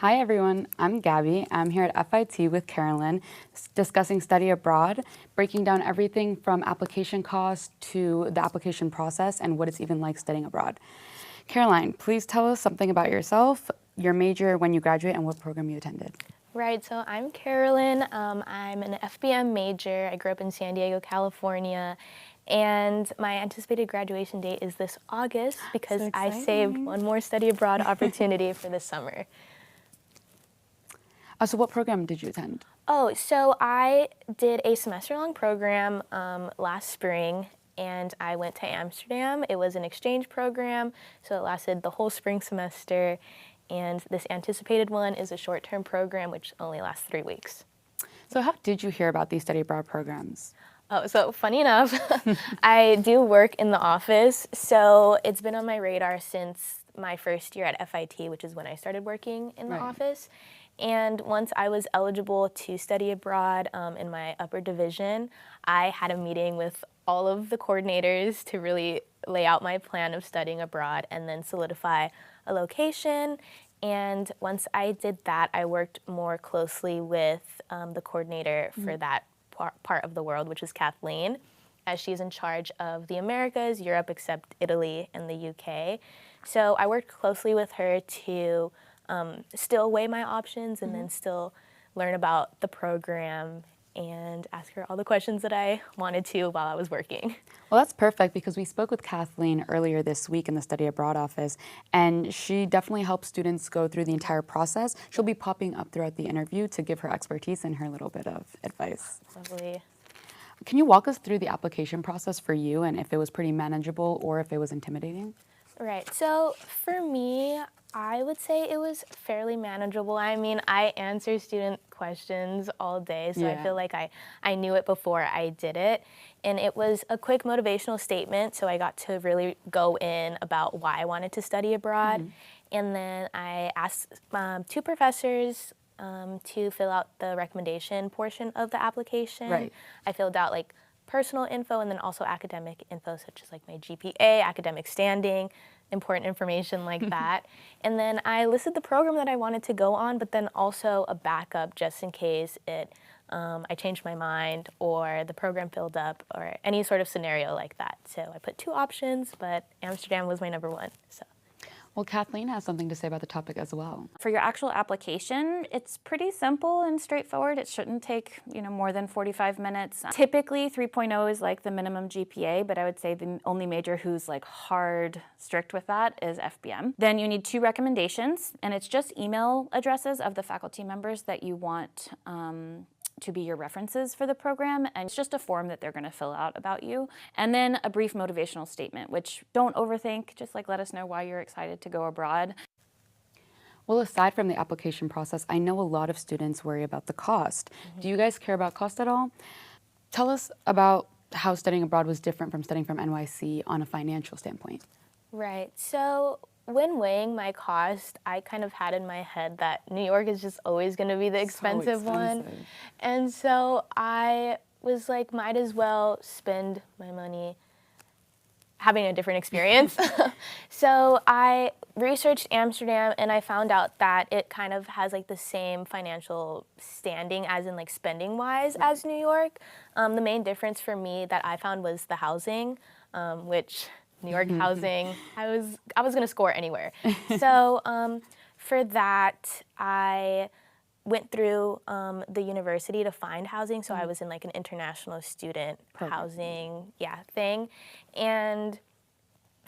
Hi everyone, I'm Gabby. I'm here at FIT with Carolyn, discussing study abroad, breaking down everything from application costs to the application process and what it's even like studying abroad. Caroline, please tell us something about yourself, your major, when you graduate, and what program you attended. Right, so I'm Carolyn. I'm an FBM major. I grew up in San Diego, California, and my anticipated graduation date is this August because So I exciting. saved one more study abroad opportunity for this summer. So what program did you attend? Oh, so I did a semester-long program last spring, and I went to Amsterdam. It was an exchange program, so it lasted the whole spring semester. And this anticipated one is a short-term program, which only lasts 3 weeks. So how did you hear about these study abroad programs? Oh, so funny enough, I do work in the office, so it's been on my radar since my first year at FIT, which is when I started working in the office. And once I was eligible to study abroad in my upper division, I had a meeting with all of the coordinators to really lay out my plan of studying abroad and then solidify a location. And once I did that, I worked more closely with the coordinator for that part of the world, which is Kathleen, as she's in charge of the Americas, Europe except Italy and the UK. So I worked closely with her to still weigh my options and then still learn about the program and ask her all the questions that I wanted to while I was working. Well, that's perfect because we spoke with Kathleen earlier this week in the Study Abroad office, and she definitely helps students go through the entire process. She'll be popping up throughout the interview to give her expertise and her little bit of advice. Lovely. Can you walk us through the application process for you and if it was pretty manageable or if it was intimidating? Right, so for me, I would say it was fairly manageable. I mean, I answer student questions all day, so I feel like I knew it before I did it. And it was a quick motivational statement, so I got to really go in about why I wanted to study abroad. And then I asked 2 professors to fill out the recommendation portion of the application. I filled out like personal info and then also academic info, such as like my GPA, academic standing, important information like that. And then I listed the program that I wanted to go on, but then also a backup just in case I changed my mind or the program filled up or any sort of scenario like that. So I put 2 options, but Amsterdam was my number 1. So. Well, Kathleen has something to say about the topic as well. For your actual application, it's pretty simple and straightforward. It shouldn't take, more than 45 minutes. Typically, 3.0 is like the minimum GPA, but I would say the only major who's like hard strict with that is FBM. Then you need 2 recommendations, and it's just email addresses of the faculty members that you want to be your references for the program, and it's just a form that they're going to fill out about you. And then a brief motivational statement, which don't overthink, just like let us know why you're excited to go abroad. Well, aside from the application process, I know a lot of students worry about the cost. Do you guys care about cost at all? Tell us about how studying abroad was different from studying from NYC on a financial standpoint. Right, so when weighing my cost, I kind of had in my head that New York is just always going to be the expensive one. And so I was like, might as well spend my money having a different experience. So I researched Amsterdam and I found out that it kind of has like the same financial standing as in like spending wise as New York. The main difference for me that I found was the housing, which New York housing, I was gonna score anywhere. So for that, I went through the university to find housing. So I was in like an international student housing thing. And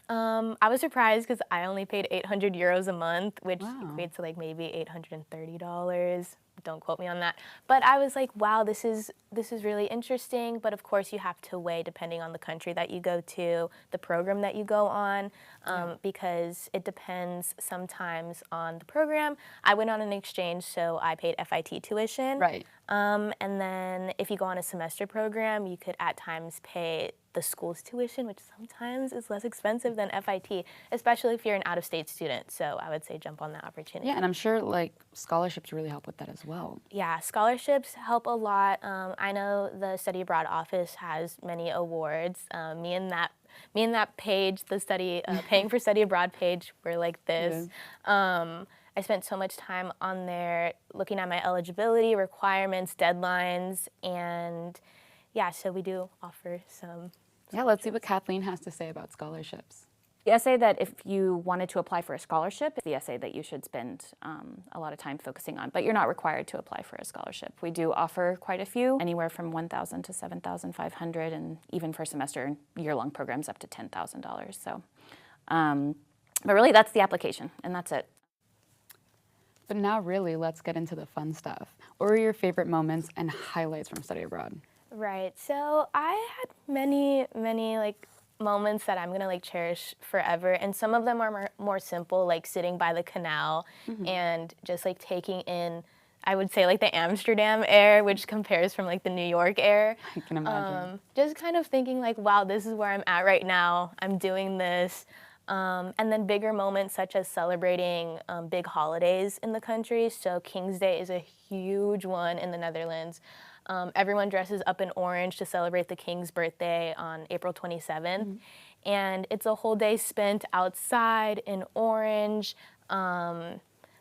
I was surprised because I only paid 800 euros a month, which equates to like maybe $830. Don't quote me on that. But I was like, wow, this is really interesting. But of course, you have to weigh depending on the country that you go to, the program that you go on, because it depends sometimes on the program. I went on an exchange, so I paid FIT tuition. And then if you go on a semester program, you could at times pay the school's tuition, which sometimes is less expensive than FIT, especially if you're an out-of-state student. So I would say jump on that opportunity. Yeah, and I'm sure like scholarships really help with that as well. Yeah, scholarships help a lot. I know the Study Abroad office has many awards. Me and that page, the study paying for study abroad page, we're like this. I spent so much time on there looking at my eligibility, requirements, deadlines, and yeah, so we do offer some. Yeah, let's see what Kathleen has to say about scholarships. The essay that if you wanted to apply for a scholarship, is the essay that you should spend a lot of time focusing on, but you're not required to apply for a scholarship. We do offer quite a few, anywhere from $1,000 to $7,500, and even for semester year-long programs up to $10,000. So, but really that's the application, and that's it. But now really, let's get into the fun stuff. What were your favorite moments and highlights from study abroad? Right, so I had many like moments that I'm gonna like cherish forever, and some of them are more simple, like sitting by the canal and just like taking in, I would say, like the Amsterdam air, which compares from like the New York air. I can imagine. Just kind of thinking like, wow, this is where I'm at right now, I'm doing this. And then bigger moments such as celebrating big holidays in the country. So King's Day is a huge one in the Netherlands. Everyone dresses up in orange to celebrate the king's birthday on April 27th. And it's a whole day spent outside in orange,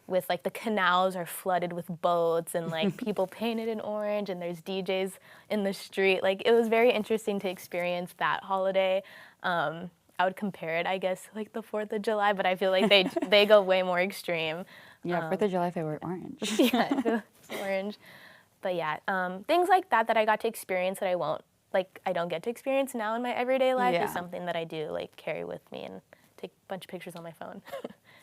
with like the canals are flooded with boats and like people painted in orange, and there's DJs in the street. Like, it was very interesting to experience that holiday. I would compare it, I guess, to like the 4th of July, but I feel like they go way more extreme. Yeah, 4th of July, they were orange. Yeah, it's orange. But yeah, things like that I got to experience that I don't get to experience now in my everyday life is something that I do like carry with me and take a bunch of pictures on my phone.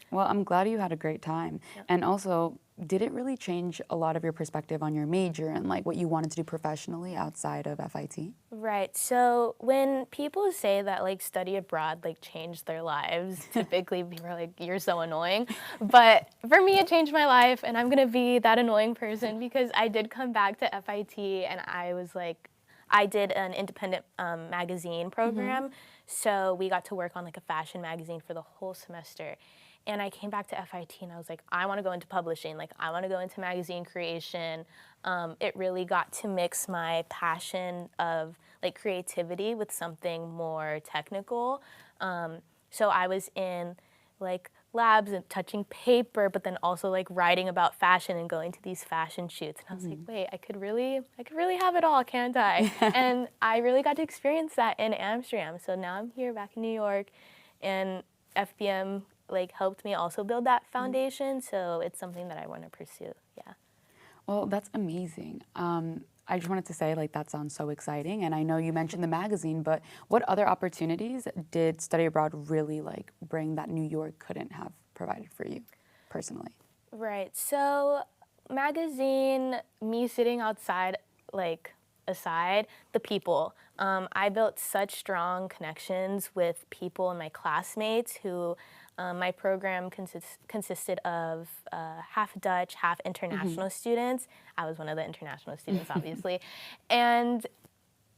Well, I'm glad you had a great time. Yep. And also, did it really change a lot of your perspective on your major and like what you wanted to do professionally outside of FIT? Right. So when people say that like study abroad like changed their lives, typically people are like, you're so annoying. But for me, it changed my life, and I'm gonna be that annoying person because I did come back to FIT and I was like, I did an independent magazine program. So we got to work on like a fashion magazine for the whole semester. And I came back to FIT and I was like, I want to go into publishing. Like, I want to go into magazine creation. It really got to mix my passion of like creativity with something more technical. So I was in like labs and touching paper, but then also like writing about fashion and going to these fashion shoots. And I was like, wait, I could really have it all, can't I? And I really got to experience that in Amsterdam. So now I'm here back in New York, and FBM like helped me also build that foundation. So it's something that I want to pursue. Yeah. Well, that's amazing. I just wanted to say, like, that sounds so exciting. And I know you mentioned the magazine, but what other opportunities did study abroad really like bring that New York couldn't have provided for you personally? Right. So magazine, me sitting outside, like aside, the people. I built such strong connections with people and my classmates who my program consisted of half Dutch, half international students. I was one of the international students, obviously. And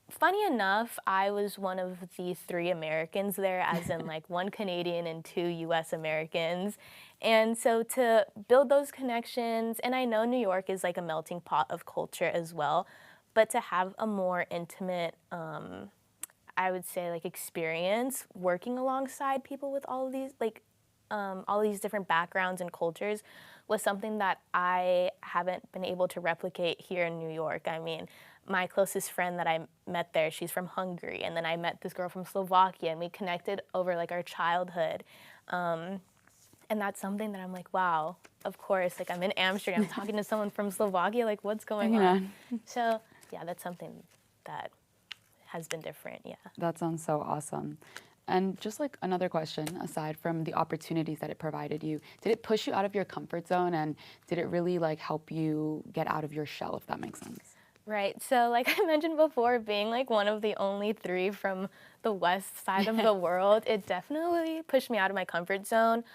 funny enough, I was one of the 3 Americans there, as in like 1 Canadian and 2 US Americans. And so to build those connections, and I know New York is like a melting pot of culture as well, but to have a more intimate, I would say, like experience working alongside people with all of these, like all these different backgrounds and cultures was something that I haven't been able to replicate here in New York. I mean, my closest friend that I met there, she's from Hungary, and then I met this girl from Slovakia, and we connected over like our childhood. And that's something that I'm like, wow, of course, like I'm in Amsterdam talking to someone from Slovakia, like what's going on? So yeah, that's something that has been different, yeah. That sounds so awesome. And just like another question, aside from the opportunities that it provided you, did it push you out of your comfort zone, and did it really like help you get out of your shell, if that makes sense? Right, so like I mentioned before, being like one of the only 3 from the west side of the world, it definitely pushed me out of my comfort zone.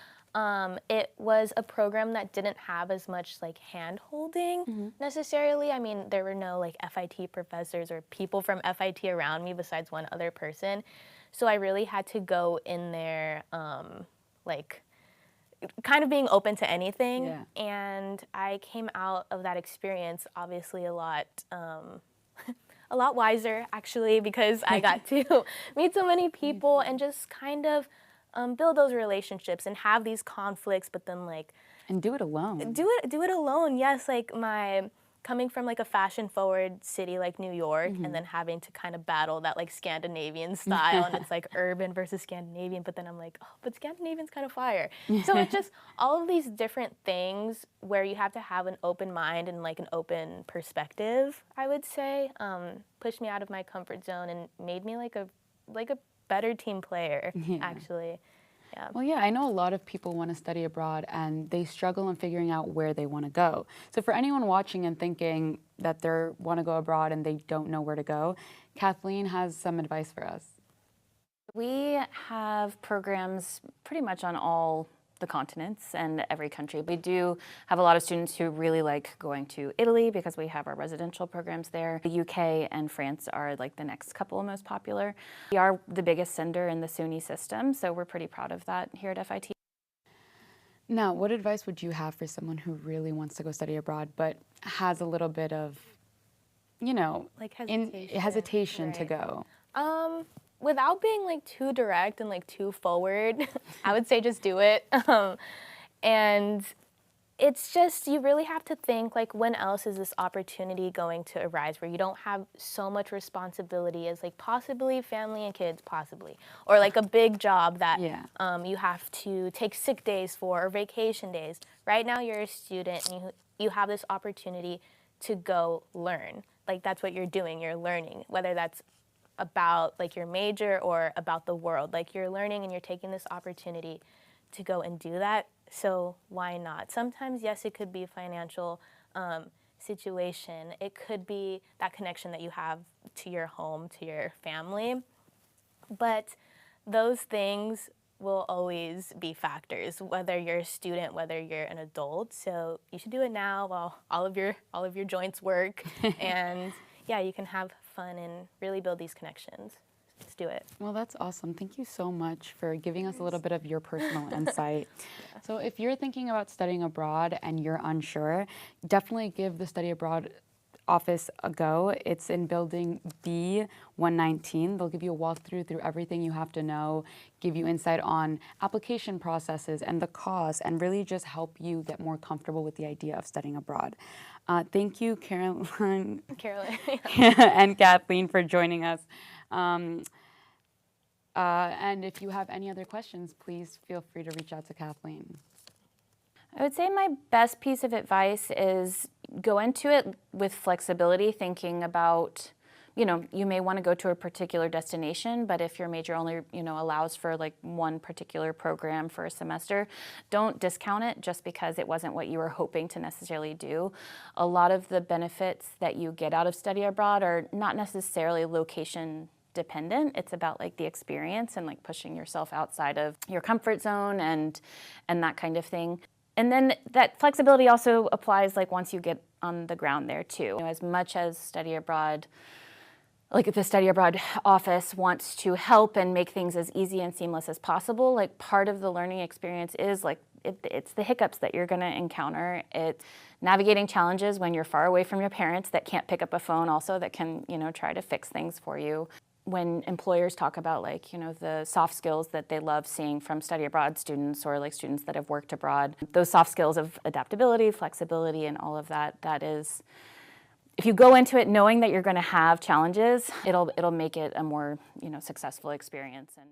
It was a program that didn't have as much like hand-holding necessarily. I mean, there were no like FIT professors or people from FIT around me besides one other person. So I really had to go in there like kind of being open to anything. Yeah. And I came out of that experience obviously a lot wiser actually, because I got to meet so many people and just kind of build those relationships and have these conflicts, but then like And do it alone. do it alone. Yes, like coming from like a fashion forward city like New York and then having to kind of battle that like Scandinavian style and it's like urban versus Scandinavian, but then I'm like, oh, but Scandinavian's kind of fire. So it's just all of these different things where you have to have an open mind and like an open perspective, I would say, pushed me out of my comfort zone and made me like a better team player, actually. Yeah. Well, yeah, I know a lot of people want to study abroad and they struggle in figuring out where they want to go. So for anyone watching and thinking that they want to go abroad and they don't know where to go, Kathleen has some advice for us. We have programs pretty much on all the continents and every country. We do have a lot of students who really like going to Italy because we have our residential programs there. The UK and France are like the next couple most popular. We are the biggest sender in the SUNY system, so we're pretty proud of that here at FIT. Now, what advice would you have for someone who really wants to go study abroad but has a little bit of, you know, Like hesitation to go? Without being like too direct and like too forward, I would say just do it. And it's just, you really have to think like when else is this opportunity going to arise where you don't have so much responsibility as like possibly family and kids, possibly, or like a big job that you have to take sick days for or vacation days. Right now you're a student and you have this opportunity to go learn. Like that's what you're doing, you're learning, whether that's about like your major or about the world. Like you're learning and you're taking this opportunity to go and do that. So why not? Sometimes, yes, it could be a financial situation. It could be that connection that you have to your home, to your family. But those things will always be factors, whether you're a student, whether you're an adult. So you should do it now while all of your joints work. And yeah, you can have fun and really build these connections. Let's do it. Well, that's awesome. Thank you so much for giving us a little bit of your personal insight. So if you're thinking about studying abroad and you're unsure, definitely give the Study Abroad office a go. It's in building B119. They'll give you a walkthrough through everything you have to know, give you insight on application processes and the costs, and really just help you get more comfortable with the idea of studying abroad. Thank you, Carolyn and Kathleen, for joining us. And if you have any other questions, please feel free to reach out to Kathleen. I would say my best piece of advice is go into it with flexibility, thinking about, you know, you may want to go to a particular destination, but if your major only, you know, allows for like one particular program for a semester, don't discount it just because it wasn't what you were hoping to necessarily do. A lot of the benefits that you get out of study abroad are not necessarily location dependent. It's about like the experience and like pushing yourself outside of your comfort zone and that kind of thing. And then that flexibility also applies like once you get on the ground there too. You know, as much as study abroad, like the study abroad office wants to help and make things as easy and seamless as possible, like part of the learning experience is like it's the hiccups that you're going to encounter. It's navigating challenges when you're far away from your parents that can't pick up a phone also that can, you know, try to fix things for you. When employers talk about like, you know, the soft skills that they love seeing from study abroad students or like students that have worked abroad, those soft skills of adaptability, flexibility, and all of that, that is, if you go into it knowing that you're going to have challenges, it'll make it a more, you know, successful experience. And